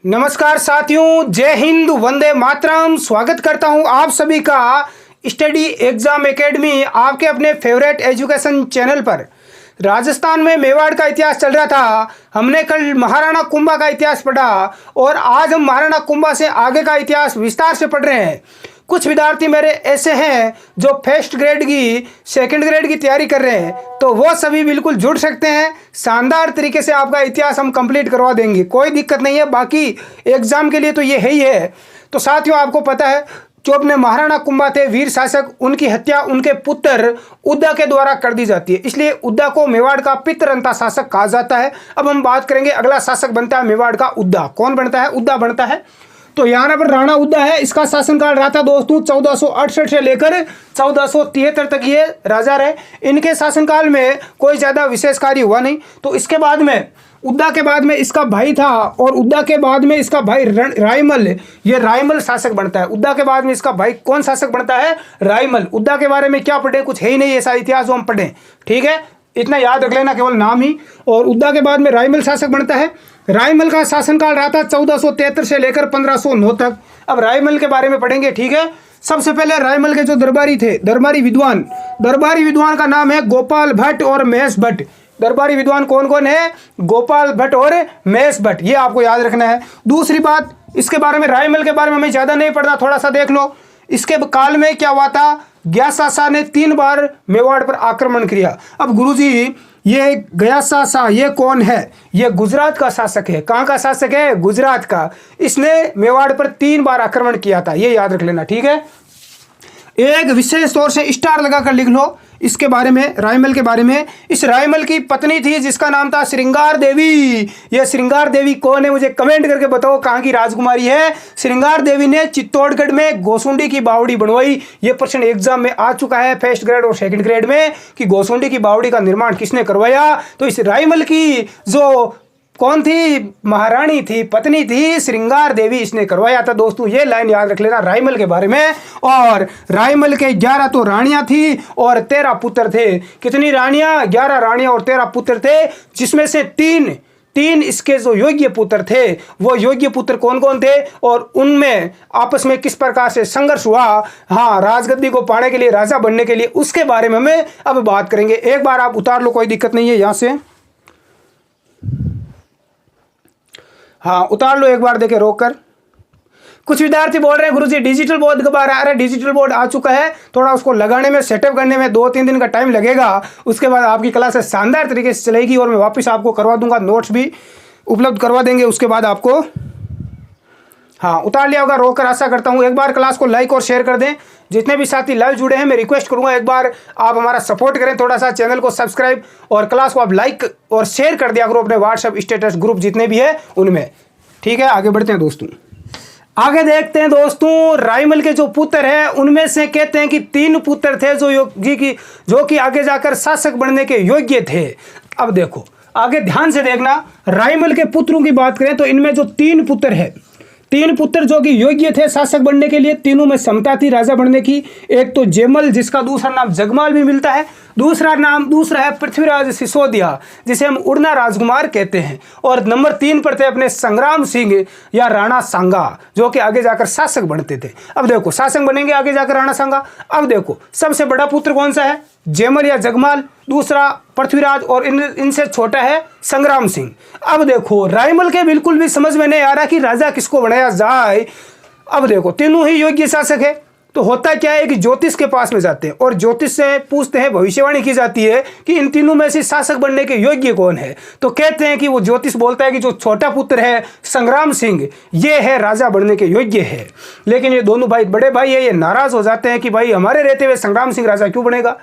नमस्कार साथियों, जय हिंद, वंदे मातरम। स्वागत करता हूं आप सभी का स्टडी एग्जाम एकेडमी, आपके अपने फेवरेट एजुकेशन चैनल पर। राजस्थान में मेवाड़ का इतिहास चल रहा था। हमने कल महाराणा कुंभा का इतिहास पढ़ा और आज हम महाराणा कुंभा से आगे का इतिहास विस्तार से पढ़ रहे हैं। कुछ विद्यार्थी मेरे ऐसे हैं जो फर्स्ट ग्रेड की, सेकंड ग्रेड की तैयारी कर रहे हैं, तो वो सभी बिल्कुल जुड़ सकते हैं। शानदार तरीके से आपका इतिहास हम कंप्लीट करवा देंगे, कोई दिक्कत नहीं है। बाकी एग्जाम के लिए तो ये है ही है। तो साथियों, आपको पता है जो अपने महाराणा कुंभा थे वीर शासक, उनकी हत्या उनके पुत्र उद्दा के द्वारा कर दी जाती है। इसलिए उद्दा को मेवाड़ का पितरंता शासक कहा जाता है। अब हम बात करेंगे, अगला शासक बनता है मेवाड़ का उद्दा। कौन बनता है? उद्दा बनता है। तो यहाँ पर राणा उद्दा है, इसका शासनकाल रहा था दोस्तों 1468 से लेकर 1473 तक ये राजा रहे। इनके शासनकाल में कोई ज़्यादा विशेष कार्य हुआ नहीं। तो इसके बाद में उद्दा के बाद में इसका भाई था और उद्दा के बाद में इसका भाई रायमल, ये रायमल शासक बनता है। उद्दा के बाद में इसका भाई कौन शासक बनता है? रायमल। उद्दा के बारे में क्या पढ़े? कुछ है ही नहीं ऐसा इतिहास जो हम पढ़ें, ठीक है, इतना याद रख लेना, केवल नाम ही। और उद्दा के बाद में रायमल शासक बनता है। रायमल का शासनकाल रहा था 1473 से लेकर 1509 तक। अब रायमल के बारे में पढ़ेंगे, ठीक है। सबसे पहले रायमल के जो दरबारी थे, दरबारी विद्वान का नाम है गोपाल भट्ट और महेश भट्ट। दरबारी विद्वान कौन कौन है? गोपाल भट्ट और महेश भट्ट, ये आपको याद रखना है। दूसरी बात, इसके बारे में, रायमल के बारे में हमें ज़्यादा नहीं पढ़ना, थोड़ा सा देख लो। इसके काल में क्या हुआ था? ग्यासा शाह ने 3 बार मेवाड़ पर आक्रमण किया। अब गुरुजी, ये ग्यासा शाह ये कौन है? ये गुजरात का शासक है। कहाँ का शासक है? गुजरात का। इसने मेवाड़ पर 3 बार आक्रमण किया था, ये याद रख लेना, ठीक है। एक विशेष तौर से स्टार लगाकर लिख लो इसके बारे में, रायमल के बारे में। इस रायमल की पत्नी थी जिसका नाम था श्रृंगार देवी। ये श्रृंगार देवी कौन है? मुझे कमेंट करके बताओ कहाँ की राजकुमारी है। श्रृंगार देवी ने चित्तौड़गढ़ में गोसुंडी की बावड़ी बनवाई। ये प्रश्न एग्जाम में आ चुका है फर्स्ट ग्रेड और सेकंड ग्रेड में कि गोसुंडी की बावड़ी का निर्माण किसने करवाया। तो इस रायमल की जो कौन थी? महारानी थी, पत्नी थी श्रृंगार देवी, इसने करवाया था। दोस्तों ये लाइन याद रख लेना रायमल के बारे में। और रायमल के 11 तो रानियां थी और 13 पुत्र थे। कितनी रानियां? 11 रानियां और 13 पुत्र थे, जिसमें से तीन इसके जो योग्य पुत्र थे, वो योग्य पुत्र कौन कौन थे और उनमें आपस में किस प्रकार से संघर्ष हुआ, हाँ, राजगद्दी को पाने के लिए, राजा बनने के लिए, उसके बारे में हमें अब बात करेंगे। एक बार आप उतार लो, कोई दिक्कत नहीं है यहाँ से। हाँ, उतार लो एक बार, देखे रोक कर। कुछ विद्यार्थी बोल रहे हैं गुरुजी डिजिटल बोर्ड कब आ रहा है? अरे डिजिटल बोर्ड आ चुका है, थोड़ा उसको लगाने में, सेटअप करने में 2-3 दिन का टाइम लगेगा। उसके बाद आपकी क्लास शानदार तरीके से चलेगी और मैं वापस आपको करवा दूंगा, नोट्स भी उपलब्ध करवा देंगे उसके बाद आपको। हाँ, उतार लिया होगा, रोक कर। आशा करता हूँ एक बार क्लास को लाइक और शेयर कर दें। जितने भी साथी लाइव जुड़े हैं, मैं रिक्वेस्ट करूंगा एक बार आप हमारा सपोर्ट करें, थोड़ा सा चैनल को सब्सक्राइब और क्लास को आप लाइक और शेयर कर दिया करो अपने व्हाट्सएप स्टेटस ग्रुप जितने भी है उनमें, ठीक है। आगे बढ़ते हैं दोस्तों, आगे देखते हैं दोस्तों। रायमल के जो पुत्र हैं उनमें से कहते हैं कि 3 पुत्र थे जो कि आगे जाकर शासक बनने के योग्य थे। अब देखो, आगे ध्यान से देखना, रायमल के पुत्रों की बात करें तो इनमें जो 3 पुत्र है, 3 पुत्र जो कि योग्य थे शासक बनने के लिए, तीनों में क्षमता थी राजा बनने की। एक तो जेमल, जिसका दूसरा नाम जगमाल भी मिलता है। दूसरा है पृथ्वीराज सिसोदिया, जिसे हम उड़ना राजकुमार कहते हैं। और नंबर 3 पर थे अपने संग्राम सिंह या राणा सांगा, जो कि आगे जाकर शासक बनते थे। अब देखो, शासक बनेंगे आगे जाकर राणा सांगा। अब देखो, सबसे बड़ा पुत्र कौन सा है? जेमल या जगमाल, दूसरा पृथ्वीराज, और इनसे छोटा है संग्राम सिंह। अब देखो, रायमल के बिल्कुल भी समझ में नहीं आ रहा कि राजा किसको बनाया जाए। अब देखो, तीनों ही योग्य शासक है। तो होता क्या है कि ज्योतिष के पास में जाते हैं और ज्योतिष से पूछते हैं, भविष्यवाणी की जाती है कि इन तीनों में से शासक बनने के योग्य कौन है। तो कहते हैं कि वो ज्योतिष बोलता है कि जो छोटा पुत्र है संग्राम सिंह, ये है राजा बनने के योग्य है। लेकिन ये दोनों भाई, बड़े भाई है, ये नाराज हो जाते हैं कि भाई हमारे रहते हुए संग्राम सिंह राजा क्यों बनेगा।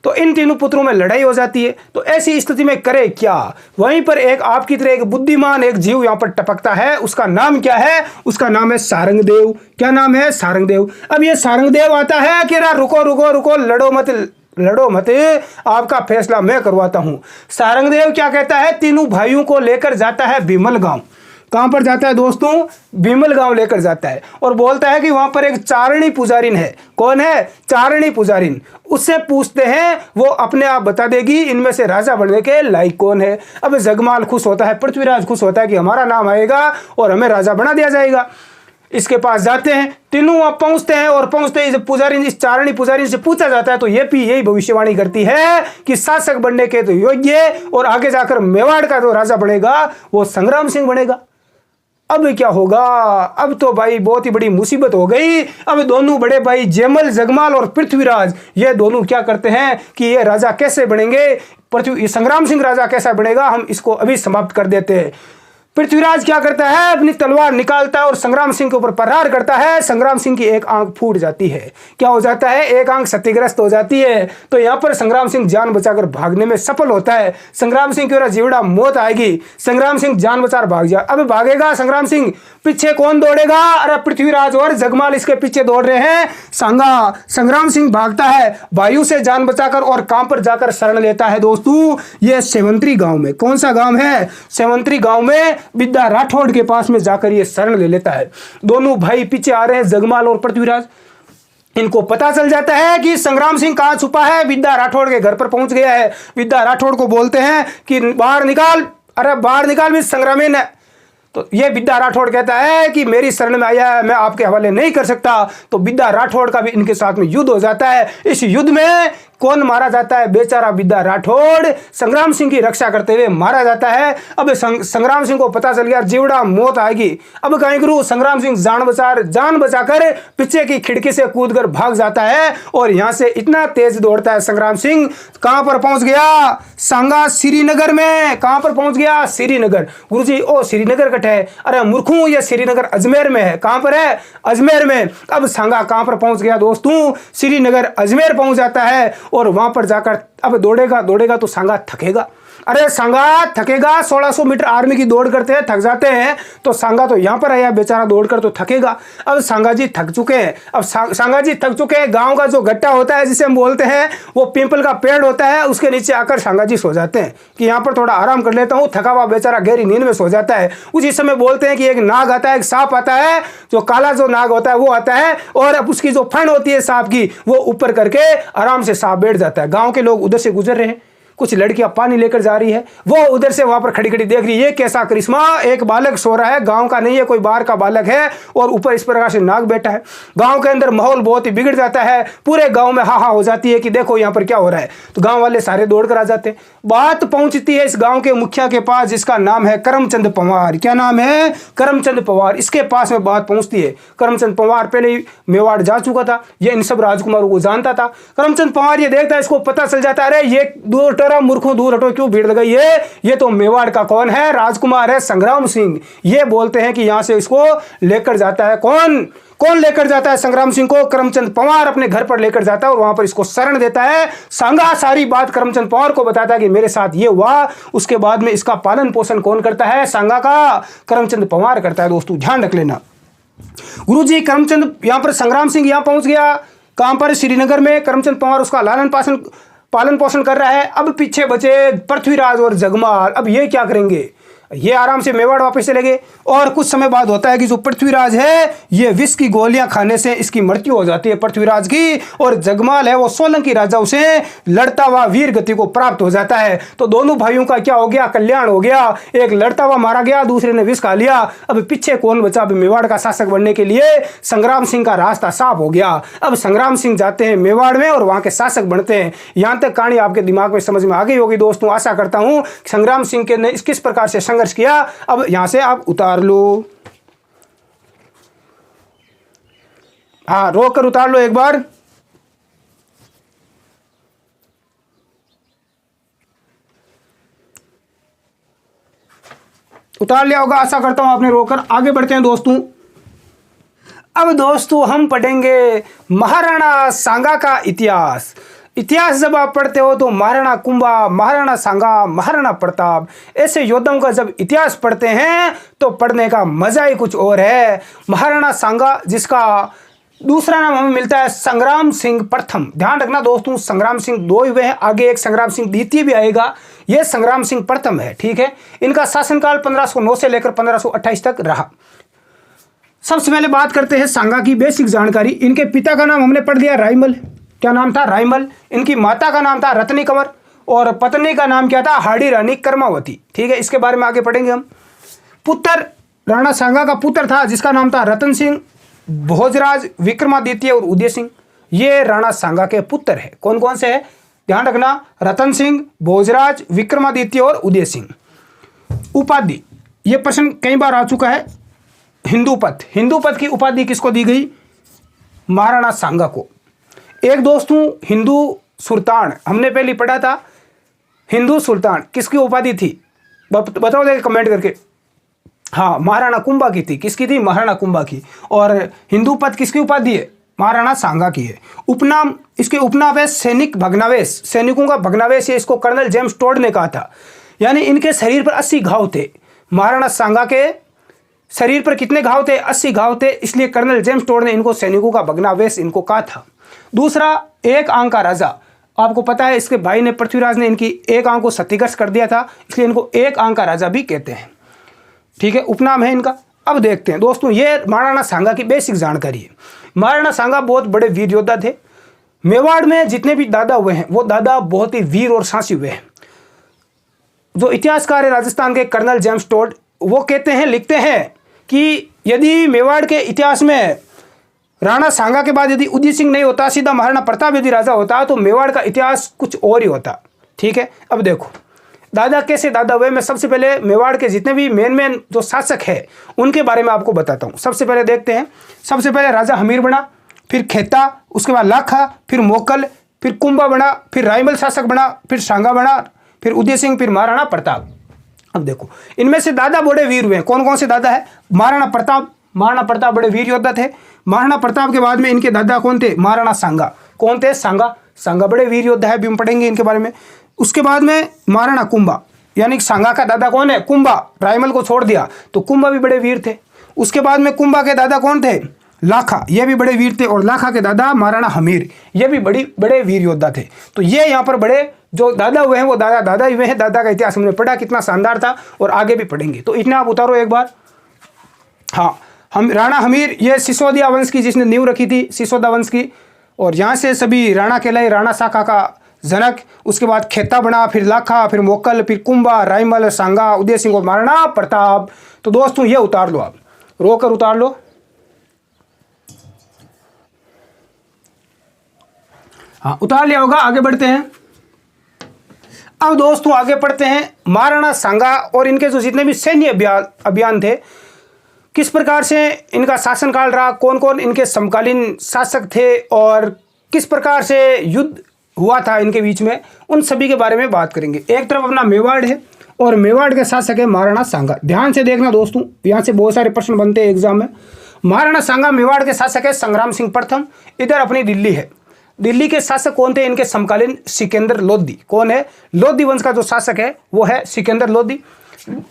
तो इन तीनों पुत्रों में लड़ाई हो जाती है। तो ऐसी स्थिति में करे क्या? वहीं पर एक आपकी तरह एक बुद्धिमान एक जीव यहाँ पर टपकता है। उसका नाम क्या है? उसका नाम है सारंगदेव। क्या नाम है? सारंगदेव। अब ये सारंगदेव आता है कि रुको रुको रुको, लड़ो मत, आपका फैसला मैं करवाता हूं। सारंगदेव क्या कहता है? तीनों भाइयों को लेकर जाता है भीमल गांव। कहाँ पर जाता है दोस्तों, भीमल गांव लेकर जाता है और बोलता है कि वहां पर एक चारणी पुजारिन है। कौन है, चारणी पुजारिन। उससे पूछते हैं, वो अपने आप बता देगी इनमें से राजा बनने के लायक कौन है। अब जगमाल खुश होता है, पृथ्वीराज खुश होता है कि हमारा नाम आएगा और हमें राजा बना दिया जाएगा। इसके पास जाते हैं, तीनों वहां पहुंचते हैं और पहुंचते ही पुजारी, इस चारणी पुजारी से पूछा जाता है तो ये भी यही भविष्यवाणी करती है कि शासक बनने के तो योग्य और आगे जाकर मेवाड़ का जो राजा बनेगा वो संग्राम सिंह बनेगा। अब क्या होगा, अब तो भाई बहुत ही बड़ी मुसीबत हो गई। अब दोनों बड़े भाई जयमल, जगमाल और पृथ्वीराज, ये दोनों क्या करते हैं कि ये राजा कैसे बनेंगे, पृथ्वी संग्राम सिंह राजा कैसा बनेगा, हम इसको अभी समाप्त कर देते हैं। पृथ्वीराज क्या करता है, अपनी तलवार निकालता है और संग्राम सिंह के ऊपर प्रहार करता है। संग्राम सिंह की एक आंख फूट जाती है। क्या हो जाता है, एक आंख क्षतिग्रस्त हो जाती है। तो यहाँ पर संग्राम सिंह जान बचाकर भागने में सफल होता है। संग्राम सिंह की जीवड़ा मौत आएगी। संग्राम सिंह जान बचाकर भाग जा। अब भागेगा संग्राम सिंह, पीछे कौन दौड़ेगा, अरे पृथ्वीराज और जगमाल इसके पीछे दौड़ रहे हैं। सांगा संग्राम सिंह भागता है वायु से जान बचाकर और कहां पर जाकर शरण लेता है दोस्तों, ये सेवंतरी गांव में। कौन सा गांव है, सेवंतरी गांव में विद्या राठौड़ के पास में जाकर ये शरण ले लेता है। दोनों भाई पीछे आ रहे हैं, जगमाल और पृथ्वीराज। इनको पता चल जाता है कि संग्राम सिंह कहां छुपा है, विद्या राठौड़ के घर पर पहुंच गया है। विद्या राठौड़ को बोलते हैं कि बाहर निकाल, अरे बाहर निकाल, भी संग्रामीन है। तो ये विद्या राठौड़ कहता है कि मेरी शरण में आया है, मैं आपके हवाले नहीं कर सकता। तो विद्या राठौड़ का भी इनके साथ में युद्ध हो जाता है। इस युद्ध में कौन मारा जाता है, बेचारा विद्या राठौड़ संग्राम सिंह की रक्षा करते हुए मारा जाता है। अब संग्राम सिंह को पता चल गया जीवड़ा मौत आएगी। अब कहीं गुरु संग्राम सिंह जान बचाकर पीछे की खिड़की से कूदकर भाग जाता है और यहां से इतना तेज दौड़ता है संग्राम सिंह। कहां पर पहुंच गया, सांगा श्रीनगर में। कहां पर पहुंच गया, श्रीनगर। गुरुजी ओ श्रीनगर कट है, अरे मूर्खों ये श्रीनगर अजमेर में है। कहां पर है, अजमेर में। अब सांगा कहां पर पहुंच गया दोस्तों, श्रीनगर अजमेर पहुंच जाता है और वहां पर जाकर अब दौड़ेगा तो सांगा थकेगा। अरे सांगा थकेगा, 1600 मीटर आर्मी की दौड़ करते हैं, थक जाते हैं। तो सांगा तो यहां पर आया बेचारा, दौड़कर तो थकेगा। अब सांगा जी थक चुके हैं। अब सांगा जी थक चुके हैं। गांव का जो गट्टा होता है जिसे हम बोलते हैं, वो पीपल का पेड़ होता है, उसके नीचे आकर सांगा जी सो जाते हैं कि यहां पर थोड़ा आराम कर लेता हूं। थका हुआ बेचारा गहरी नींद में सो जाता है। उसी समय बोलते हैं कि एक नाग आता है, एक सांप आता है, जो काला जो नाग होता है वो आता है और अब उसकी जो फण होती है सांप की, वो ऊपर करके आराम से सांप बैठ जाता है। गाँव के लोग उधर से गुजर रहे हैं, कुछ लड़कियां पानी लेकर जा रही है, वो उधर से वहां पर खड़ी खड़ी देख रही है। ये कैसा करिश्मा, एक बालक सो रहा है, गांव का नहीं है, कोई बाहर का बालक है और ऊपर इस प्रकार से नाग बैठा है। गांव के अंदर माहौल बहुत ही बिगड़ जाता है। पूरे गांव में हाहा हो जाती है कि देखो यहां पर क्या हो रहा है। तो गांव वाले सारे दौड़कर आ जाते हैं। बात पहुंचती है इस गांव के मुखिया के पास, जिसका नाम है करमचंद पंवार। क्या नाम है, करमचंद पंवार। इसके पास में बात पहुंचती है। करमचंद पंवार पहले ही मेवाड़ जा चुका था, ये इन सब राजकुमारों को जानता था। करमचंद पंवार ये देखता है, इसको पता चल जाता है, अरे ये मूर्खों दूर हटो, क्यों भीड़ लगाई है, ये तो मेवाड़ का कौन है, राजकुमार है संग्राम सिंह। ये बोलते हैं कि यहां से इसको लेकर जाता है कौन लेकर जाता है संग्राम सिंह को, करमचंद पंवार अपने घर पर लेकर जाता है और वहां पर इसको शरण देता है। सांगा सारी बात करमचंद पंवार को बताता है कि मेरे साथ ये हुआ। उसके बाद में इसका पालन पोषण कौन करता है, सांगा का करमचंद पंवार करता है। दोस्तों ध्यान रख लेना। गुरुजी करमचंद यहां पर संग्राम सिंह यहां पहुंच गया, कहां पर, श्रीनगर में। करमचंद पंवार उसका पालन पोषण कर रहा है। अब पीछे बचे पृथ्वीराज और जगमाल। अब ये क्या करेंगे, ये आराम से मेवाड़ वापस चले गए। और कुछ समय बाद होता है कि जो पृथ्वीराज है, ये विष की गोलियां खाने से इसकी मृत्यु हो जाती है पृथ्वीराज की। और जगमाल है वो सोलंकी राजाओं से लड़ता हुआ वीर गति को प्राप्त हो जाता है। तो दोनों भाइयों का क्या हो गया, कल्याण हो गया। एक लड़ता हुआ मारा गया, दूसरे ने विष खा लिया। अब पीछे कौन बचा, अब मेवाड़ का शासक बनने के लिए संग्राम सिंह का रास्ता साफ हो गया। अब संग्राम सिंह जाते हैं मेवाड़ में और वहां के शासक बनते हैं। यहां तक कहानी आपके दिमाग में समझ में आ गई होगी दोस्तों। आशा करता हूं संग्राम सिंह के ने किस प्रकार से संघर्ष किया। अब यहां से आप उतार लो, हाँ रोक कर उतार लो एक बार। उतार लिया होगा, आशा करता हूं आपने रोककर। आगे बढ़ते हैं दोस्तों। अब दोस्तों हम पढ़ेंगे महाराणा सांगा का इतिहास। इतिहास जब आप पढ़ते हो तो महाराणा कुंभा, महाराणा सांगा, महाराणा प्रताप, ऐसे योद्धाओं का जब इतिहास पढ़ते हैं तो पढ़ने का मजा ही कुछ और है। महाराणा सांगा, जिसका दूसरा नाम हमें मिलता है संग्राम सिंह प्रथम। ध्यान रखना दोस्तों, संग्राम सिंह दो ही हुए हैं, आगे एक संग्राम सिंह द्वितीय भी आएगा। ये संग्राम सिंह प्रथम है। ठीक है, इनका शासनकाल 1509 से लेकर 1528 तक रहा। सबसे पहले बात करते हैं सांगा की बेसिक जानकारी। इनके पिता का नाम हमने पढ़ लिया रायमल, क्या नाम था? रायमल। इनकी माता का नाम था रत्नी कंवर और पत्नी का नाम क्या था? हाड़ी रानी कर्मावती। ठीक है, इसके बारे में आगे पढ़ेंगे हम। पुत्र राणा सांगा का पुत्र था जिसका नाम था रतन सिंह, भोजराज, विक्रमादित्य और उदय सिंह। ये राणा सांगा के पुत्र है। कौन कौन से है? ध्यान रखना, रतन सिंह, भोजराज, विक्रमादित्य और उदय सिंह। उपाधि, ये प्रश्न कई बार आ चुका है। हिंदूपत, हिंदूपत की उपाधि किसको दी गई? महाराणा सांगा को। एक दोस्तों हिंदू सुल्तान, हमने पहले पढ़ा था हिंदू सुल्तान, किसकी उपाधि थी? बताओ देखे कमेंट करके। हाँ, महाराणा कुंभा की थी। किसकी थी? महाराणा कुंभा की। और हिंदूपत किसकी उपाधि है? महाराणा सांगा की है। उपनाम, इसके उपनाम है सैनिक भग्नावेश, सैनिकों का भग्नावेश। ये इसको कर्नल जेम्स टोड ने कहा था। यानी इनके शरीर पर 80 घाव थे। महाराणा सांगा के शरीर पर कितने घाव थे? 80 घाव थे। इसलिए कर्नल जेम्स टोड ने इनको सैनिकों का भग्नावेश इनको कहा था। दूसरा, एक आंख का राजा। आपको पता है इसके भाई ने, पृथ्वीराज ने, इनकी एक आंख को क्षतिग्रस्त कर दिया था, इसलिए इनको एक आंख का राजा भी कहते हैं। ठीक है, उपनाम है इनका। अब देखते हैं दोस्तों, ये महाराणा सांगा की बेसिक जानकारी है। महाराणा सांगा बहुत बड़े वीर योद्धा थे। मेवाड़ में जितने भी दादा हुए हैं वो दादा बहुत ही वीर और साहसी हुए हैं। जो इतिहासकार है राजस्थान के कर्नल जेम्स टोड, वो कहते हैं, लिखते हैं कि यदि मेवाड़ के इतिहास में राणा सांगा के बाद यदि उदय सिंह नहीं होता, सीधा महाराणा प्रताप यदि राजा होता, तो मेवाड़ का इतिहास कुछ और ही होता। ठीक है, अब देखो दादा कैसे दादा हुए। मैं सबसे पहले मेवाड़ के जितने भी मेन जो शासक है उनके बारे में आपको बताता हूँ। सबसे पहले देखते हैं, सबसे पहले राजा हमीर बना, फिर खेता, उसके बाद लाखा, फिर मोकल, फिर कुंभा बना, फिर रायमल शासक बना, फिर सांगा बना, फिर उदय सिंह, फिर महाराणा प्रताप। अब देखो इनमें से दादा बड़े वीर हुए हैं। कौन कौन से दादा है? महाराणा प्रताप, महाराणा प्रताप बड़े वीर योद्धा थे। महाराणा प्रताप के बाद में इनके दादा कौन थे? महाराणा सांगा। कौन थे? सांगा। सांगा बड़े वीर योद्धा है, भी हम पढ़ेंगे इनके बारे में। उसके बाद में महाराणा कुंभा, यानी सांगा का दादा कौन है? कुंभा। रायमल को छोड़ दिया तो कुंभा भी बड़े वीर थे। उसके बाद में कुंभा के दादा कौन थे? लाखा, ये भी बड़े वीर थे। और लाखा के दादा महाराणा हमीर, ये भी बड़े वीर योद्धा थे। तो ये यहाँ पर बड़े जो दादा हुए हैं वो दादा ही हुए हैं। दादा का इतिहास हमने पढ़ा, कितना शानदार था, और आगे भी पढ़ेंगे। तो इतना आप उतारो एक बार। हाँ, हम राणा हमीर, ये सिसोदिया वंश की जिसने नींव रखी थी, सिसोदा वंश की। और यहाँ से सभी राणा कहलाए, राणा शाखा का जनक। उसके बाद खेता बना, फिर लाखा, फिर मोकल, फिर कुंभा, रायमल, सांगा, उदय सिंह और महाराणा प्रताप। तो दोस्तों ये उतार लो, आप रोकर उतार लो। हाँ, उतार लिया होगा। आगे बढ़ते हैं। अब दोस्तों आगे पढ़ते हैं। महाराणा सांगा और इनके जो जितने भी सैन्य अभियान थे, किस प्रकार से इनका शासनकाल रहा, कौन कौन इनके समकालीन शासक थे और किस प्रकार से युद्ध हुआ था इनके बीच में, उन सभी के बारे में बात करेंगे। एक तरफ अपना मेवाड़ है और मेवाड़ के शासक है महाराणा सांगा। ध्यान से देखना दोस्तों, यहाँ से बहुत सारे प्रश्न बनते हैं एग्जाम में। महाराणा सांगा मेवाड़ के शासक है संग्राम सिंह प्रथम। इधर अपनी दिल्ली है। दिल्ली के शासक कौन थे इनके समकालीन? सिकंदर लोदी। कौन है? लोदी वंश का जो शासक है वो है सिकंदर लोदी।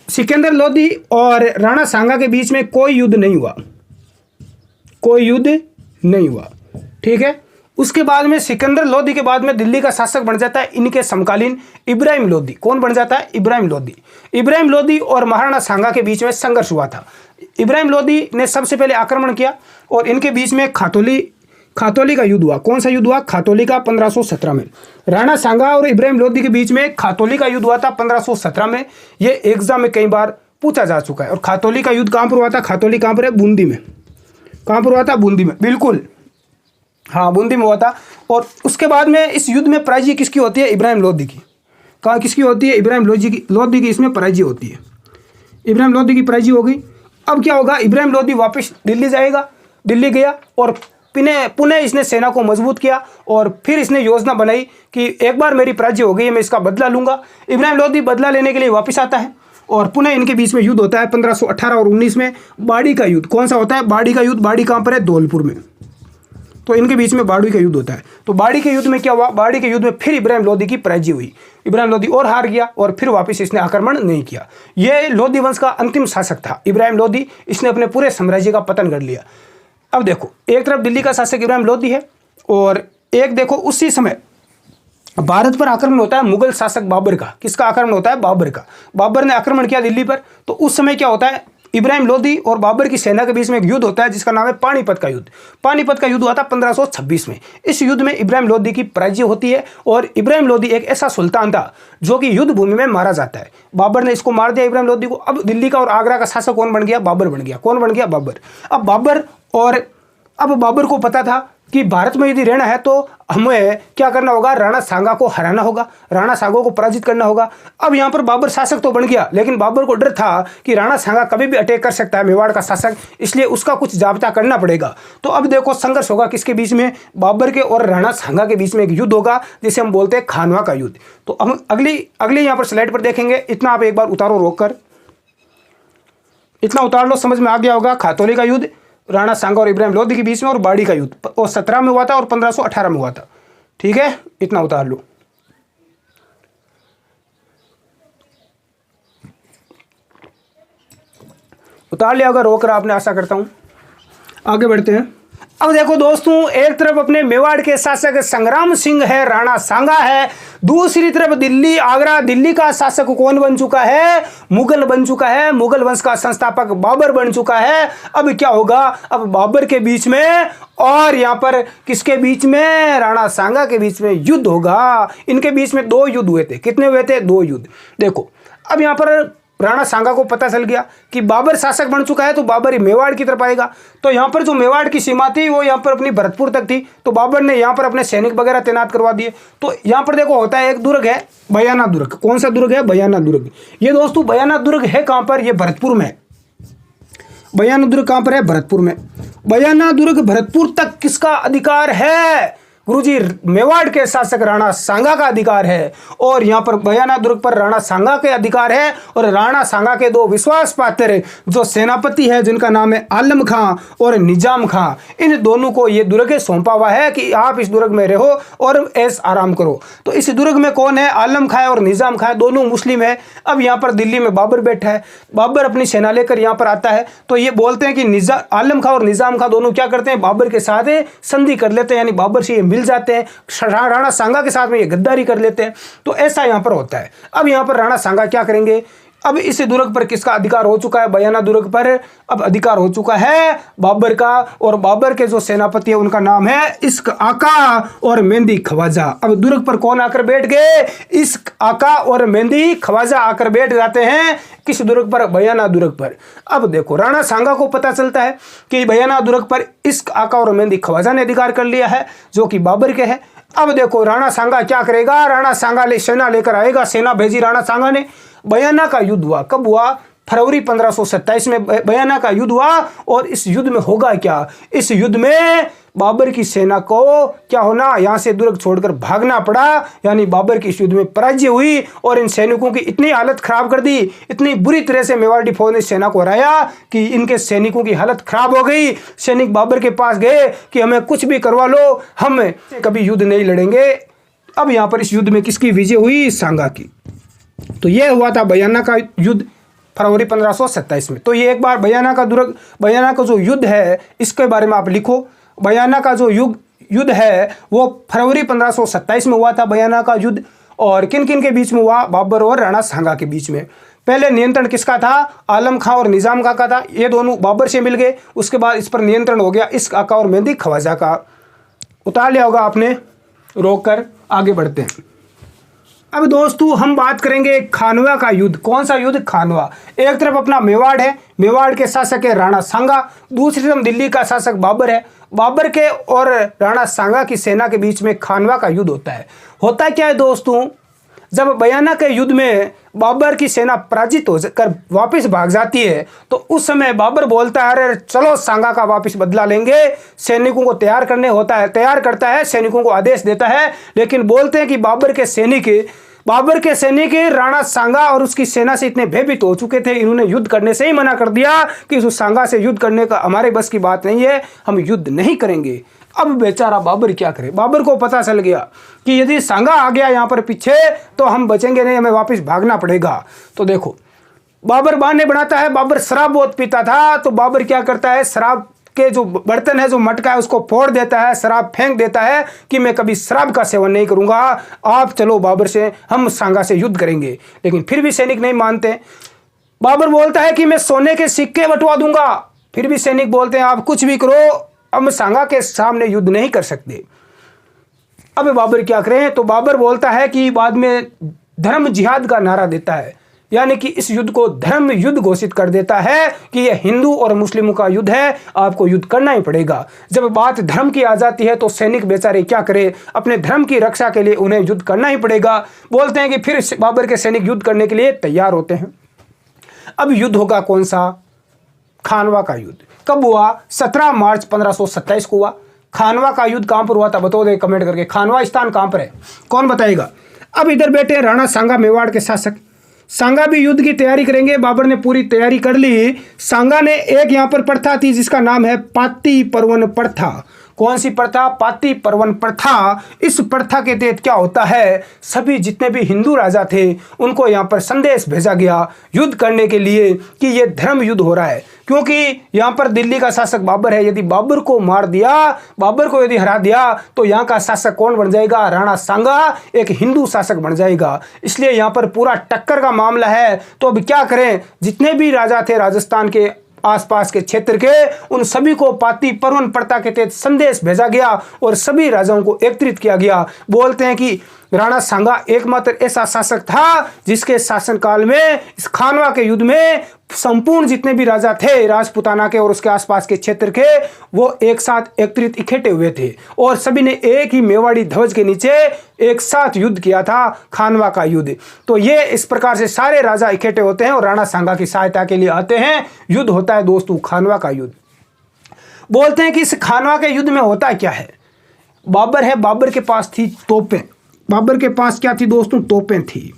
सिकंदर लोदी और राणा सांगा के बीच में कोई युद्ध नहीं हुआ, कोई युद्ध नहीं हुआ। ठीक है, उसके बाद में सिकंदर लोदी के बाद में दिल्ली का शासक बन जाता है इनके समकालीन इब्राहिम लोदी। कौन बन जाता है? इब्राहिम लोदी। इब्राहिम लोदी और महाराणा सांगा के बीच में संघर्ष हुआ था। इब्राहिम लोदी ने सबसे पहले आक्रमण किया और इनके बीच में खातौली का युद्ध हुआ। कौन सा युद्ध हुआ? खातौली का 1517 में। राणा सांगा और इब्राहिम लोदी के बीच में खातौली का युद्ध हुआ था 1517 में। ये एग्जाम में कई बार पूछा जा चुका है। और खातौली का युद्ध कहाँ पर हुआ था? खातौली कहाँ पर है? बूंदी में। कहाँ पर हुआ था? बूंदी में, बिल्कुल, हाँ बूंदी में हुआ था। और उसके बाद में इस युद्ध में पराजय किसकी होती है? इब्राहिम लोदी की। कहाँ किसकी होती है? इब्राहिम लोदी की इसमें पराजय होती है। इब्राहिम लोदी की पराजय हो गई। अब क्या होगा? इब्राहिम लोदी वापस दिल्ली जाएगा। दिल्ली गया और पुनः इसने सेना को मजबूत किया और फिर इसने योजना बनाई कि एक बार मेरी पराजय हो गई है, मैं इसका बदला लूंगा। इब्राहिम लोदी बदला लेने के लिए वापस आता है और पुनः इनके बीच में युद्ध होता है 1518 और 19 में। बाड़ी का युद्ध। कौन सा होता है? बाड़ी का युद्ध। बाड़ी कहाँ पर है? धौलपुर में। तो इनके बीच में बाड़ी का युद्ध होता है। तो बाड़ी के युद्ध में क्या हुआ? बाड़ी के युद्ध में फिर इब्राहिम लोदी की पराजय हुई। इब्राहिम लोदी और हार गया और फिर वापस इसने आक्रमण नहीं किया। ये लोदी वंश का अंतिम शासक था इब्राहिम लोदी। इसने अपने पूरे साम्राज्य का पतन कर लिया। अब देखो, एक तरफ दिल्ली का शासक इब्राहिम लोदी है और एक देखो उसी समय भारत पर आक्रमण होता है मुगल शासक बाबर का। किसका आक्रमण होता है? बाबर का। बाबर ने आक्रमण किया दिल्ली पर। तो उस समय क्या होता है, इब्राहिम लोदी और बाबर की सेना के बीच में एक युद्ध होता है जिसका नाम है पानीपत का युद्ध। पानीपत का युद्ध हुआ था 1526 में। इस युद्ध में इब्राहिम लोदी की पराजय होती है और इब्राहिम लोदी एक ऐसा सुल्तान था जो कि युद्ध भूमि में मारा जाता है। बाबर ने इसको मार दिया इब्राहिम लोदी को। अब दिल्ली का और आगरा का शासक कौन बन गया? बाबर बन गया। कौन बन गया? बाबर। अब बाबर को पता था कि भारत में यदि रहना है तो हमें क्या करना होगा? राणा सांगा को हराना होगा, राणा सांगा को पराजित करना होगा। अब यहाँ पर बाबर शासक तो बन गया, लेकिन बाबर को डर था कि राणा सांगा कभी भी अटैक कर सकता है मेवाड़ का शासक, इसलिए उसका कुछ जाब्ता करना पड़ेगा। तो अब देखो संघर्ष होगा किसके बीच में? बाबर के और राणा सांगा के बीच में एक युद्ध होगा जिसे हम बोलते हैं खानवा का युद्ध। तो हम अगली यहाँ पर स्लाइड पर देखेंगे। इतना आप एक बार उतारो रोक कर, इतना उतार लो, समझ में आ गया होगा। खातौली का युद्ध राणा सांगा और इब्राहिम लोदी के बीच में, और बाड़ी का युद्ध और 17 में हुआ था और 1518 में हुआ था। ठीक है, इतना उतार लो। उतार लिया होगा रोक कर आपने, आशा करता हूं। आगे बढ़ते हैं। अब देखो दोस्तों, एक तरफ अपने मेवाड़ के शासक संग्राम सिंह है, राणा सांगा है। दूसरी तरफ दिल्ली, आगरा, दिल्ली का शासक कौन बन चुका है? मुगल बन चुका है। मुगल वंश का संस्थापक बाबर बन चुका है। अब क्या होगा? अब बाबर के बीच में और यहाँ पर किसके बीच में? राणा सांगा के बीच में युद्ध होगा। इनके बीच में 2 युद्ध हुए थे। कितने हुए थे? 2 युद्ध। देखो अब यहाँ पर राणा सांगा को पता चल गया कि बाबर शासक बन चुका है, तो बाबर ही मेवाड़ की तरफ आएगा। तो यहाँ पर जो मेवाड़ की सीमा थी वो यहाँ पर अपनी भरतपुर तक थी। तो बाबर ने यहाँ पर अपने सैनिक वगैरह तैनात करवा दिए। तो यहाँ पर देखो होता है एक दुर्ग है बयाना दुर्ग। कौन सा दुर्ग है? बयाना दुर्ग। ये दोस्तों बयाना दुर्ग है कहाँ पर? ये भरतपुर में। बयाना दुर्ग कहाँ पर है? भरतपुर में। बयाना दुर्ग भरतपुर तक किसका अधिकार है? गुरुजी, मेवाड़ के शासक राणा सांगा का अधिकार है। और यहाँ पर बयाना दुर्ग पर राणा सांगा के अधिकार है। और राणा सांगा के 2 विश्वास पात्र जो सेनापति है जिनका नाम है आलम खां और निजाम खां, इन दोनों को ये दुर्ग सौंपा हुआ है कि आप इस दुर्ग में रहो और ऐश आराम करो। तो इस दुर्ग में कौन है? आलम खां और निजाम खां, दोनों मुस्लिम है। अब यहाँ पर दिल्ली में बाबर बैठा है। बाबर अपनी सेना लेकर यहाँ पर आता है। तो ये बोलते हैं कि आलम खां और निजाम खां दोनों क्या करते हैं? बाबर के साथ संधि कर लेते हैं, यानी बाबर से ये मिल जाते हैं। राणा सांगा के साथ में ये गद्दारी कर लेते हैं। तो ऐसा यहां पर होता है। अब यहां पर राणा सांगा क्या करेंगे? अब इस दुर्ग पर किसका अधिकार हो चुका है? बयाना दुर्ग पर अब अधिकार हो चुका है बाबर का। और बाबर के जो सेनापति है उनका नाम है इश्क आका और मेहंदी ख्वाजा। अब दुर्ग पर कौन आकर बैठ गए? इश्क आका और मेहंदी ख्वाजा आकर बैठ जाते हैं। किस दुर्ग पर? बयाना दुर्ग पर। अब देखो राणा सांगा को पता चलता है कि बयाना दुर्ग पर इश्क आका और मेहंदी ख्वाजा ने अधिकार कर लिया है जो कि बाबर के है। अब देखो राणा सांगा क्या करेगा? राणा सांगा सेना लेकर आएगा। सेना भेजी राणा सांगा ने। बयाना का युद्ध हुआ। कब हुआ? फरवरी 1527 में बयाना का युद्ध हुआ। और इस युद्ध में होगा क्या? इस युद्ध में बाबर की सेना को क्या होना? यहां से दुर्ग छोड़कर भागना पड़ा, यानी बाबर की इस युद्ध में पराजय हुई। और इन सैनिकों की इतनी हालत खराब कर दी, इतनी बुरी तरह से मेवाड़ी फौज ने सेना को हराया कि इनके सैनिकों की हालत खराब हो गई। सैनिक बाबर के पास गए कि हमें कुछ भी करवा लो, हम कभी युद्ध नहीं लड़ेंगे। अब यहां पर इस युद्ध में किसकी विजय हुई? सांगा की। तो यह हुआ था बयाना का युद्ध फरवरी 1527 में। तो ये एक बार बयाना का जो युद्ध है इसके बारे में आप लिखो। बयाना का जो युद्ध है वो फरवरी 1527 में हुआ था, बयाना का युद्ध। और किन किन के बीच में हुआ? बाबर और राणा सांगा के बीच में। पहले नियंत्रण किसका था? आलम खां और निजाम खां का था। ये दोनों बाबर से मिल गए। उसके बाद इस पर नियंत्रण हो गया इश्क आका और मेहंदी ख्वाजा का। उतार लिया होगा आपने, रोक कर आगे बढ़ते हैं। अब दोस्तों हम बात करेंगे खानवा का युद्ध। कौन सा युद्ध? खानवा। एक तरफ अपना मेवाड़ है, मेवाड़ के शासक है राणा सांगा। दूसरी तरफ दिल्ली का शासक बाबर है। बाबर के और राणा सांगा की सेना के बीच में खानवा का युद्ध होता है। होता क्या है दोस्तों, जब बयाना के युद्ध में बाबर की सेना पराजित हो कर वापस भाग जाती है तो उस समय बाबर बोलता है अरे चलो सांगा का वापस बदला लेंगे। सैनिकों को तैयार करता है, सैनिकों को आदेश देता है। लेकिन बोलते हैं कि बाबर के सैनिक राणा सांगा और उसकी सेना से इतने भयभीत हो चुके थे, इन्होंने युद्ध करने से ही मना कर दिया कि उस सांगा से युद्ध करने का हमारे बस की बात नहीं है, हम युद्ध नहीं करेंगे। अब बेचारा बाबर क्या करे? बाबर को पता चल गया कि यदि सांगा आ गया यहाँ पर पीछे तो हम बचेंगे नहीं, हमें वापस भागना पड़ेगा। तो देखो बाबर बहाने बनाता है। बाबर शराब बहुत पीता था, तो बाबर क्या करता है, शराब के जो बर्तन है, जो मटका है, उसको फोड़ देता है, शराब फेंक देता है कि मैं कभी शराब का सेवन नहीं करूंगा, आप चलो बाबर से, हम सांगा से युद्ध करेंगे। लेकिन फिर भी सैनिक नहीं मानते। बाबर बोलता है कि मैं सोने के सिक्के बंटवा दूंगा, फिर भी सैनिक बोलते हैं आप कुछ भी करो, हम सांगा के सामने युद्ध नहीं कर सकते। अब बाबर क्या करें? तो बाबर बोलता है कि बाद में धर्म जिहाद का नारा देता है, यानी कि इस युद्ध को धर्म युद्ध घोषित कर देता है कि यह हिंदू और मुस्लिमों का युद्ध है, आपको युद्ध करना ही पड़ेगा। जब बात धर्म की आ जाती है तो सैनिक बेचारे क्या करें, अपने धर्म की रक्षा के लिए उन्हें युद्ध करना ही पड़ेगा। बोलते हैं कि फिर बाबर के सैनिक युद्ध करने के लिए तैयार होते हैं। अब युद्ध होगा कौन सा? खानवा का युद्ध। कब हुआ? 17 मार्च 1527 को हुआ। खानवा का युद्ध कहां पर हुआ था? बताओ दे कमेंट करके, खानवा स्थान कहां पर है, कौन बताएगा? अब इधर बैठे राणा सांगा मेवाड़ के शासक। सांगा भी युद्ध की तैयारी करेंगे। बाबर ने पूरी तैयारी कर ली। सांगा ने एक यहां पर प्रथा थी जिसका नाम है पाती पर्वन प्रथा। कौन सी प्रथा? पाती पर्वन प्रथा। इस प्रथा के तहत क्या होता है, सभी जितने भी हिंदू राजा थे उनको यहाँ पर संदेश भेजा गया युद्ध करने के लिए कि ये धर्म युद्ध हो रहा है, क्योंकि यहाँ पर दिल्ली का शासक बाबर है। यदि बाबर को मार दिया, बाबर को यदि हरा दिया तो यहाँ का शासक कौन बन जाएगा? राणा सांगा एक हिंदू शासक बन जाएगा। इसलिए यहाँ पर पूरा टक्कर का मामला है। तो अब क्या करें, जितने भी राजा थे राजस्थान के आसपास के क्षेत्र के, उन सभी को पाती पर्वन प्रथा के तहत संदेश भेजा गया और सभी राजाओं को एकत्रित किया गया। बोलते हैं कि राणा सांगा एकमात्र ऐसा शासक था जिसके शासनकाल में इस खानवा के युद्ध में संपूर्ण जितने भी राजा थे राजपुताना के और उसके आसपास के क्षेत्र के, वो एक साथ एकत्रित इकट्ठे हुए थे और सभी ने एक ही मेवाड़ी ध्वज के नीचे एक साथ युद्ध किया था, खानवा का युद्ध। तो ये इस प्रकार से सारे राजा इकट्ठे होते हैं और राणा सांगा की सहायता के लिए आते हैं। युद्ध होता है दोस्तों खानवा का युद्ध। बोलते हैं कि इस खानवा के युद्ध में होता क्या है, बाबर है, बाबर के पास थी तोपें। बाबर के पास क्या थी दोस्तों? तोपें थी,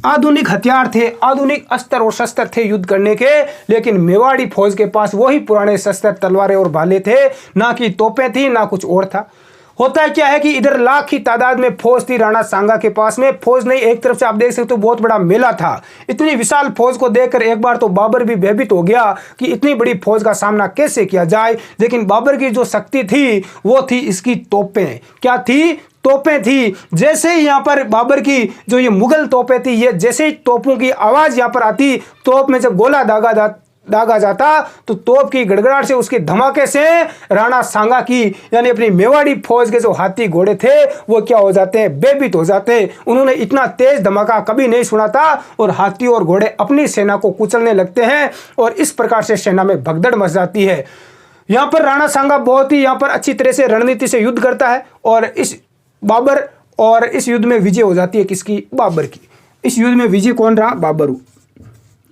आधुनिक हथियार थे, आधुनिक अस्त्र और शस्त्र थे युद्ध करने के। लेकिन मेवाड़ी फौज के पास वही पुराने शस्त्र, तलवारें और भाले थे, ना कि तोपें थी, ना कुछ और था। होता क्या है कि इधर लाख की तादाद में फौज थी राणा सांगा के पास में। फौज नहीं, एक तरफ से आप देख सकते हो बहुत बड़ा मेला था। इतनी विशाल फौज को देखकर एक बार तो बाबर भी भयभीत हो गया कि इतनी बड़ी फौज का सामना कैसे किया जाए। लेकिन बाबर की जो शक्ति थी वो थी इसकी तोपें। क्या थी? तोपें थी। जैसे ही यहाँ पर बाबर की जो ये मुगल तोपें थी, ये जैसे ही तोपों की आवाज यहाँ पर आती, तोप में जब गोला दागा जाता तो तोप की गड़गड़ाहट से, उसके धमाके से राणा सांगा की यानी अपनी मेवाड़ी फौज के जो हाथी घोड़े थे वो क्या हो जाते हैं? बेभीत हो जाते। उन्होंने इतना तेज धमाका कभी नहीं सुना था और हाथी और घोड़े अपनी सेना को कुचलने लगते हैं और इस प्रकार से सेना में भगदड़ मच जाती है। यहाँ पर राणा सांगा बहुत ही यहाँ पर अच्छी तरह से रणनीति से युद्ध करता है और इस युद्ध में विजय हो जाती है किसकी? बाबर की। इस युद्ध में विजय कौन रहा? बाबर।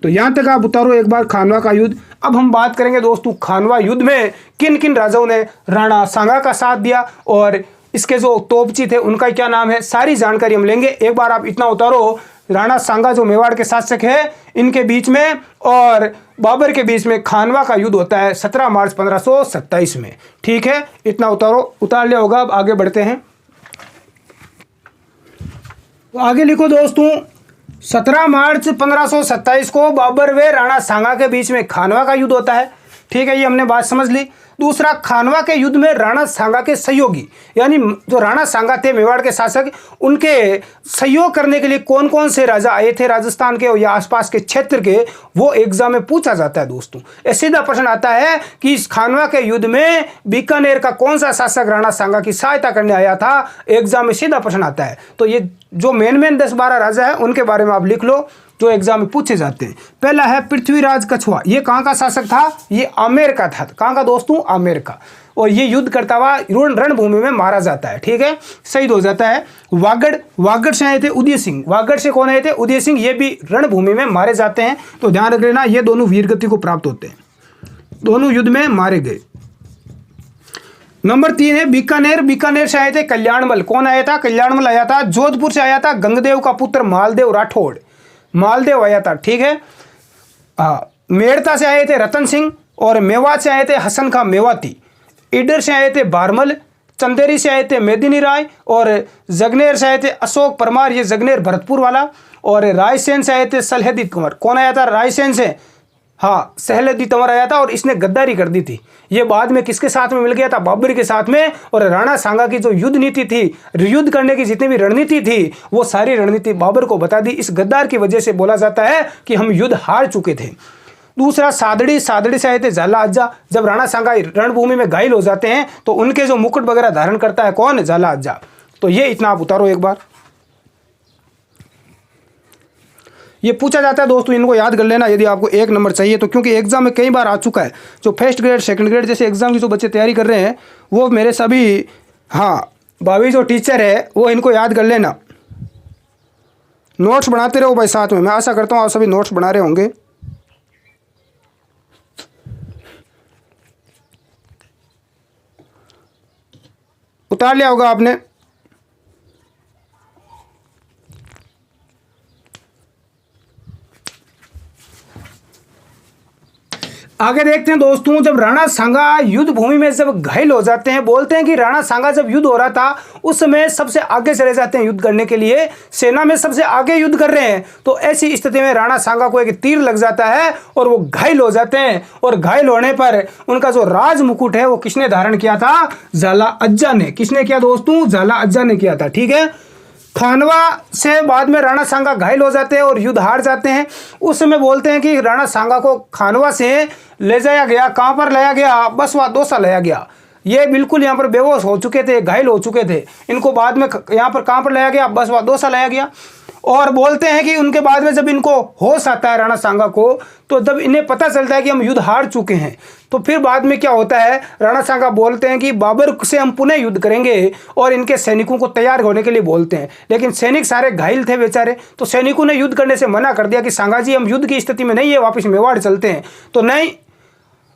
तो यहां तक आप उतारो एक बार खानवा का युद्ध। अब हम बात करेंगे दोस्तों खानवा युद्ध में किन किन राजाओं ने राणा सांगा का साथ दिया और इसके जो तोपची थे उनका क्या नाम है, सारी जानकारी हम लेंगे। एक बार आप इतना उतारो, राणा सांगा जो मेवाड़ के शासक है, इनके बीच में और बाबर के बीच में खानवा का युद्ध होता है 17 मार्च 1527 में। ठीक है, इतना उतारो, उतार लिया होगा। अब आगे बढ़ते हैं। तो आगे लिखो दोस्तों, 17 मार्च 1527 को बाबर व राणा सांगा के बीच में खानवा का युद्ध होता है। ठीक है, ये हमने बात समझ ली। दूसरा, खानवा के युद्ध में राणा सांगा के सहयोगी यानी जो राणा सांगा थे मेवाड़ के शासक, उनके सहयोग करने के लिए कौन कौन से राजा आए थे राजस्थान के या आसपास के क्षेत्र के, वो एग्जाम में पूछा जाता है दोस्तों। ऐसे सीधा प्रश्न आता है कि इस खानवा के युद्ध में बीकानेर का कौन सा शासक राणा सांगा की सहायता करने आया था, एग्जाम में सीधा प्रश्न आता है। तो ये जो मेन 10-12 राजा है उनके बारे में आप लिख लो जो एग्जाम में पूछे जाते हैं। पहला है पृथ्वीराज कछुआ। ये कहाँ का शासक था? ये आमेर का था। कहाँ का दोस्तों? आमेर का। और ये युद्ध करता हुआ रणभूमि में मारा जाता है। ठीक है, शहीद हो जाता है। वागड़ से आए थे उदय सिंह। वागड़ से कौन आए थे? उदय सिंह। ये भी रणभूमि में मारे जाते हैं। तो ध्यान रख लेना, ये दोनों वीरगति को प्राप्त होते हैं, दोनों युद्ध में मारे गए। नंबर 3 है बीकानेर। बीकानेर से आए थे कल्याणमल। कौन आया था? कल्याणमल आया था। जोधपुर से आया था गंगदेव का पुत्र मालदेव राठौड़। मालदेव आया था। ठीक है, मेड़ता से आए थे रतन सिंह और मेवात से आए थे हसन खां मेवाती। ईडर से आए थे बारमल। चंदेरी से आए थे मेदिनी राय और जगनेर से आए थे अशोक परमार। ये जगनेर भरतपुर वाला। और रायसेन से आए थे सलहेदीत कुंवर। कौन आया था रायसेन से? हाँ, सहलदी तंवर आया था और इसने गद्दारी कर दी थी। ये बाद में किसके साथ में मिल गया था? बाबर के साथ में। और राणा सांगा की जो युद्ध नीति थी, युद्ध करने की जितनी भी रणनीति थी, वो सारी रणनीति बाबर को बता दी। इस गद्दार की वजह से बोला जाता है कि हम युद्ध हार चुके थे। दूसरा, सादड़ी से आए थे झाला अज्जा। जब राणा सांगा रणभूमि में घायल हो जाते हैं तो उनके जो मुकुट वगैरह धारण करता है कौन? झाला अज्जा। तो ये इतना आप उतारो एक बार। ये पूछा जाता है दोस्तों, इनको याद कर लेना यदि आपको 1 नंबर चाहिए तो, क्योंकि एग्जाम में कई बार आ चुका है। जो फर्स्ट ग्रेड, सेकंड ग्रेड जैसे एग्जाम की जो बच्चे तैयारी कर रहे हैं वो मेरे सभी भाभी जो टीचर है वो इनको याद कर लेना। नोट्स बनाते रहो भाई साथ में। मैं आशा करता हूँ आप सभी नोट्स बना रहे होंगे। उतार लिया होगा आपने। आगे देखते हैं दोस्तों, जब राणा सांगा युद्ध भूमि में जब घायल हो जाते हैं, बोलते हैं कि राणा सांगा जब युद्ध हो रहा था उस समय सबसे आगे चले जाते हैं युद्ध करने के लिए, सेना में सबसे आगे युद्ध कर रहे हैं। तो ऐसी स्थिति में राणा सांगा को एक तीर लग जाता है और वो घायल हो जाते हैं। और घायल होने पर उनका जो राज मुकुट है वो किसने धारण किया था? झाला अज्जा ने। किसने किया दोस्तों? झाला अज्जा ने किया था। ठीक है। खानवा से बाद में राणा सांगा घायल हो जाते हैं और युद्ध हार जाते हैं। उस समय बोलते हैं कि राणा सांगा को खानवा से ले जाया गया। कहाँ पर लाया गया? बसवा दौसा लाया गया। ये बिल्कुल यहाँ पर बेहोश हो चुके थे, घायल हो चुके थे। इनको बाद में यहाँ पर कहाँ पर लाया गया? बसवा दौसा लाया गया। और बोलते हैं कि उनके बाद में जब इनको होश आता है राणा सांगा को, तो जब इन्हें पता चलता है कि हम युद्ध हार चुके हैं, तो फिर बाद में क्या होता है? राणा सांगा बोलते हैं कि बाबर से हम पुनः युद्ध करेंगे और इनके सैनिकों को तैयार होने के लिए बोलते हैं। लेकिन सैनिक सारे घायल थे बेचारे, तो सैनिकों ने युद्ध करने से मना कर दिया कि सांगा जी हम युद्ध की स्थिति में नहीं है, वापस मेवाड़ चलते हैं। तो नहीं,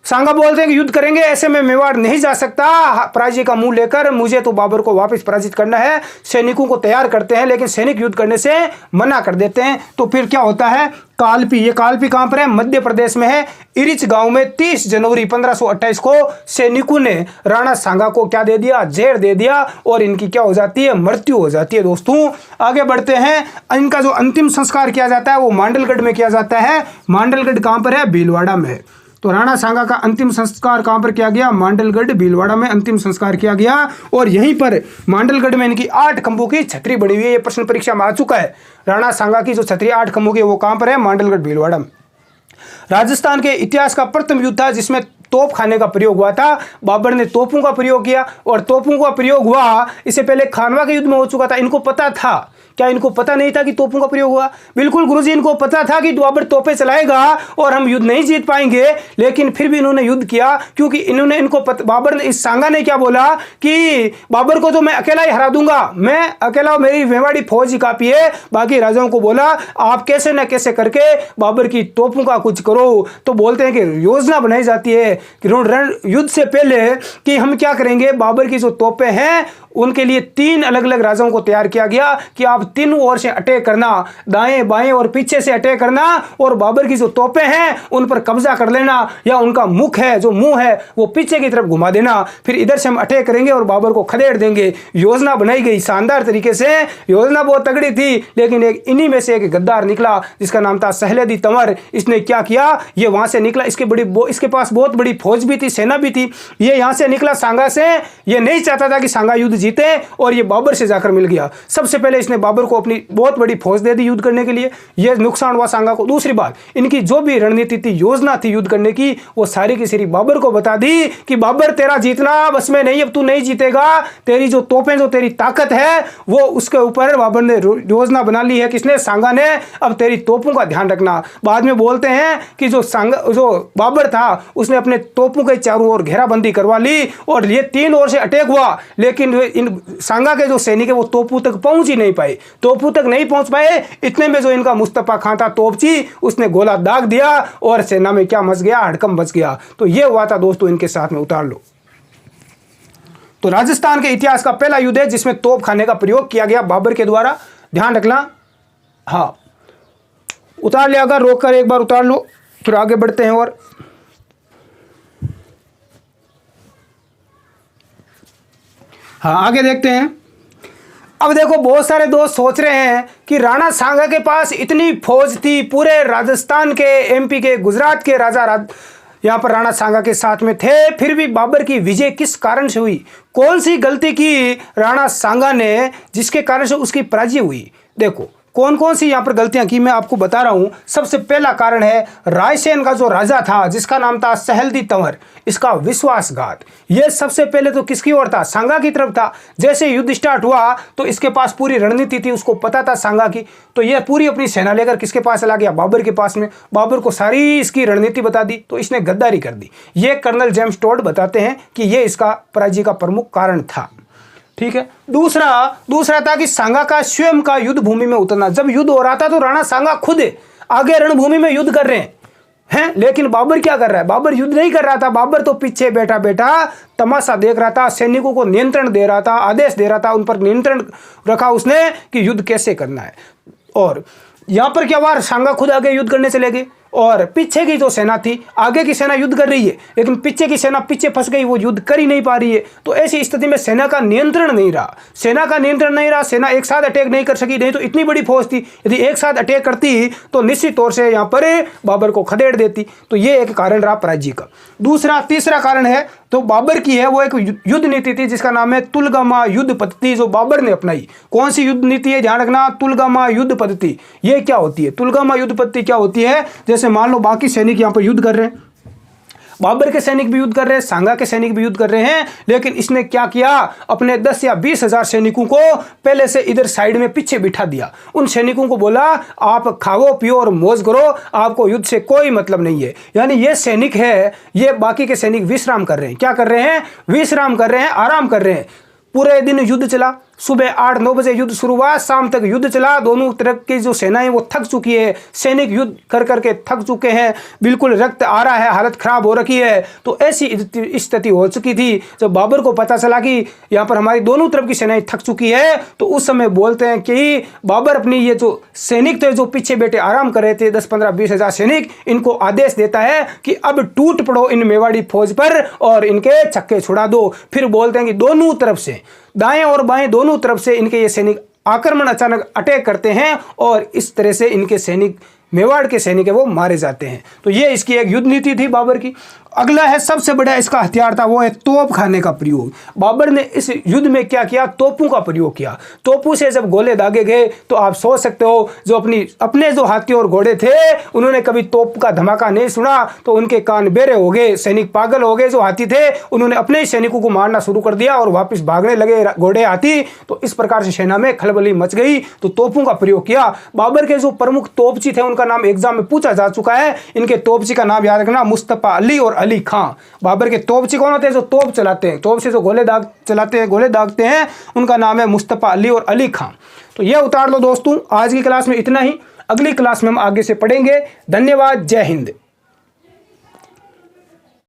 सांगा बोलते हैं कि युद्ध करेंगे, ऐसे में मेवाड़ नहीं जा सकता पराजय का मुंह लेकर, मुझे तो बाबर को वापस पराजित करना है। सैनिकों को तैयार करते हैं लेकिन सैनिक युद्ध करने से मना कर देते हैं। तो फिर क्या होता है? कालपी। ये कालपी कहां पर है? मध्य प्रदेश में है। इरिच गांव में 30 जनवरी 1528 को सैनिकों ने राणा सांगा को क्या दे दिया? जहर दे दिया और इनकी क्या हो जाती है? मृत्यु हो जाती है। दोस्तों आगे बढ़ते हैं। इनका जो अंतिम संस्कार किया जाता है वो मांडलगढ़ में किया जाता है। मांडलगढ़ कहां पर है? भीलवाड़ा में। तो राणा सांगा का अंतिम संस्कार कहां पर किया गया? मांडलगढ़ भीलवाड़ा में अंतिम संस्कार किया गया। और यहीं पर मांडलगढ़ में इनकी 8 खंभों की छतरी बनी हुई है। ये प्रश्न परीक्षा में आ चुका है। राणा सांगा की जो छतरी 8 खंभों की वो कहां पर है? मांडलगढ़ भीलवाड़ा में। राजस्थान के इतिहास का प्रथम युद्ध था जिसमें तोप खाने का प्रयोग हुआ था। बाबर ने तोपों का प्रयोग किया और तोपों का प्रयोग हुआ, इससे पहले खानवा के युद्ध में हो चुका था। इनको पता था क्या? इनको पता नहीं था कि तोपों का प्रयोग हुआ? बिल्कुल गुरुजी, इनको पता था कि बाबर तोपे चलाएगा और हम युद्ध नहीं जीत पाएंगे, लेकिन फिर भी इन्होंने युद्ध किया क्योंकि इनको बाबर ने, इस सांगा ने क्या बोला कि बाबर को तो मैं अकेला ही हरा दूंगा, मैं अकेला, मेरी मेवाड़ी फौज ही काफी है। बाकी राजाओं को बोला आप कैसे न कैसे करके बाबर की तोपों का कुछ करो। तो बोलते हैं कि योजना बनाई जाती है युद्ध से पहले कि हम क्या करेंगे, बाबर की जो तोपें हैं उनके लिए 3 अलग अलग राजाओं को तैयार किया गया कि आप तीनों ओर से अटैक करना, दाएं बाएं और पीछे से अटैक करना और बाबर की जो तोपें हैं उन पर कब्जा कर लेना, या उनका मुख है, जो मुंह है वो पीछे की तरफ घुमा देना। फिर इधर से हम अटैक करेंगे और बाबर को खदेड़ देंगे। योजना बनाई गई शानदार तरीके से। योजना बहुत तगड़ी थी, लेकिन एक इन्हीं में से एक गद्दार निकला जिसका नाम था सहलदी तंवर। इसने क्या किया? ये वहां से निकला, इसके पास बहुत बड़ी फौज भी थी, सेना भी थी। ये यहां से निकला सांगा से। ये नहीं चाहता था कि सांगा युद्ध जीते और ये बाबर से जाकर मिल गया। सबसे पहले इसने बाबर को अपनी बहुत बड़ी फौज दे दी युद्ध करने के लिए। यह नुकसान हुआ सांगा को। दूसरी बात, इनकी जो भी रणनीति थी, योजना थी युद्ध करने की, वो सारी की सारी बाबर को बता दी कि बाबर तेरा जीतना बस में नहीं, अब तू नहीं जीतेगा। तेरी जो तोपें, जो तेरी ताकत है वो उसके ऊपर बाबर ने योजना बना ली है। किसने? सांगा ने। अब तेरी तोपों का ध्यान रखना। बाद में बोलते हैं कि जो बाबर था उसने अपने तोपों के चारों ओर घेराबंदी करवा ली और ये 3 ओर से अटैक हुआ, लेकिन इन सांगा के जो सैनिक है वो तोपों तक पहुंच ही नहीं पाए। तोपों तक नहीं पहुंच पाए, इतने में जो इनका मुस्तफा खां था तोपची, उसने गोला दाग दिया और सेना में क्या मच गया? हड़कंप बच गया। तो ये हुआ था दोस्तों इनके साथ में। उतार लो। तो राजस्थान के इतिहास का पहला युद्ध है जिसमें तोप खाने का प्रयोग किया गया बाबर के द्वारा। ध्यान रखना। हाँ, उतार लिया, अगर रोक कर एक बार उतार लो, फिर आगे बढ़ते हैं। और हाँ, आगे देखते हैं। अब देखो, बहुत सारे दोस्त सोच रहे हैं कि राणा सांगा के पास इतनी फौज थी, पूरे राजस्थान के, एमपी के, गुजरात के राजा यहाँ पर राणा सांगा के साथ में थे, फिर भी बाबर की विजय किस कारण से हुई? कौन सी गलती की राणा सांगा ने जिसके कारण से उसकी पराजय हुई? देखो कौन कौन सी यहाँ पर गलतियां की मैं आपको बता रहा हूं। सबसे पहला कारण है रायसेन का जो राजा था जिसका नाम था सहेलदी तंवर, इसका विश्वासघात। यह सबसे पहले तो किसकी ओर था? सांगा की तरफ था। जैसे युद्ध स्टार्ट हुआ तो इसके पास पूरी रणनीति थी, उसको पता था सांगा की, तो यह पूरी अपनी सेना लेकर किसके पास चला गया? बाबर के पास में। बाबर को सारी इसकी रणनीति बता दी तो इसने गद्दारी कर दी। ये कर्नल जेम्स टोड बताते हैं कि यह इसका पराजय का प्रमुख कारण था। ठीक है। दूसरा था कि सांगा का स्वयं का युद्ध भूमि में उतरना। जब युद्ध हो रहा था तो राणा सांगा खुद आगे रणभूमि में युद्ध कर रहे हैं, लेकिन बाबर क्या कर रहा है? बाबर युद्ध नहीं कर रहा था, बाबर तो पीछे बैठा बैठा तमाशा देख रहा था, सैनिकों को नियंत्रण दे रहा था, आदेश दे रहा था, उन पर नियंत्रण रखा उसने कि युद्ध कैसे करना है। और यहां पर क्या हुआ? सांगा खुद आगे युद्ध करने चले गए और पीछे की जो सेना थी, आगे की सेना युद्ध कर रही है लेकिन पीछे की सेना पीछे फंस गई, वो युद्ध कर ही नहीं पा रही है। तो ऐसी स्थिति में सेना का नियंत्रण नहीं रहा, सेना एक साथ अटैक नहीं कर सकी। नहीं तो इतनी बड़ी फौज थी, यदि एक साथ अटैक करती तो निश्चित तौर से यहाँ पर बाबर को खदेड़ देती। तो ये एक कारण रहा पराजय का। तीसरा कारण है तो बाबर की है वो एक युद्ध नीति थी जिसका नाम है तुलगामा युद्ध पद्धति, जो बाबर ने अपनाई। कौन सी युद्ध नीति है? ध्यान रखना, तुलगामा युद्ध पद्धति। ये क्या होती है? तुलगामा युद्ध पद्धति क्या होती है? जैसे मान लो बाकी सैनिक यहाँ पर युद्ध कर रहे हैं, बाबर के सैनिक भी युद्ध कर रहे हैं, सांगा के सैनिक भी युद्ध कर रहे हैं, लेकिन इसने क्या किया? अपने 10 या 20 हजार सैनिकों को पहले से इधर साइड में पीछे बिठा दिया। उन सैनिकों को बोला आप खाओ पियो और मौज करो, आपको युद्ध से कोई मतलब नहीं है। यानी ये सैनिक है, ये बाकी के सैनिक विश्राम कर रहे हैं। क्या कर रहे हैं? विश्राम कर रहे हैं, आराम कर रहे हैं। पूरे दिन युद्ध चला, सुबह 8-9 बजे युद्ध शुरू हुआ, शाम तक युद्ध चला। दोनों तरफ की जो सेनाएं वो थक चुकी है, सैनिक युद्ध कर करके थक चुके हैं, बिल्कुल रक्त आ रहा है, हालत खराब हो रखी है। तो ऐसी स्थिति हो चुकी थी। जब बाबर को पता चला कि यहाँ पर हमारी दोनों तरफ की सेनाएं थक चुकी है, तो उस समय बोलते हैं कि बाबर अपनी ये जो सैनिक थे जो पीछे बैठे आराम कर रहे थे, 10-15-20 हजार सैनिक, इनको आदेश देता है कि अब टूट पड़ो इन मेवाड़ी फौज पर और इनके छक्के छुड़ा दो। फिर बोलते हैं कि दोनों तरफ से, दाएं और बाएं दोनों तरफ से इनके ये सैनिक आक्रमण अचानक अटैक करते हैं और इस तरह से इनके सैनिक, मेवाड़ के सैनिक है वो मारे जाते हैं। तो ये इसकी एक युद्ध नीति थी बाबर की। अगला है सबसे बड़ा इसका हथियार था, वो है तोप खाने का प्रयोग। बाबर ने इस युद्ध में क्या किया? तोपों का प्रयोग किया। तोपों से जब गोले दागे गए तो आप सोच सकते हो जो अपने जो हाथी और घोड़े थे उन्होंने कभी तोप का धमाका नहीं सुना तो उनके कान बेरे हो गए, सैनिक पागल हो गए। जो हाथी थे उन्होंने अपने ही सैनिकों को मारना शुरू कर दिया और वापस भागने लगे घोड़े हाथी। तो इस प्रकार से सेना में खलबली मच गई। तो तोपों का प्रयोग किया। बाबर के जो प्रमुख तोपची थे उनका नाम एग्जाम में पूछा जा चुका है। इनके तोपची का नाम याद रखना, मुस्तफा अली और अली खां। बाबर के तोपची कौन होते हैं? जो तोप चलाते हैं, तोप से जो गोले दागते हैं, उनका नाम है मुस्तफा अली और अली खां। तो ये उतार लो दोस्तों। आज की क्लास में इतना ही, अगली क्लास में हम आगे से पढ़ेंगे। धन्यवाद। जय हिंद।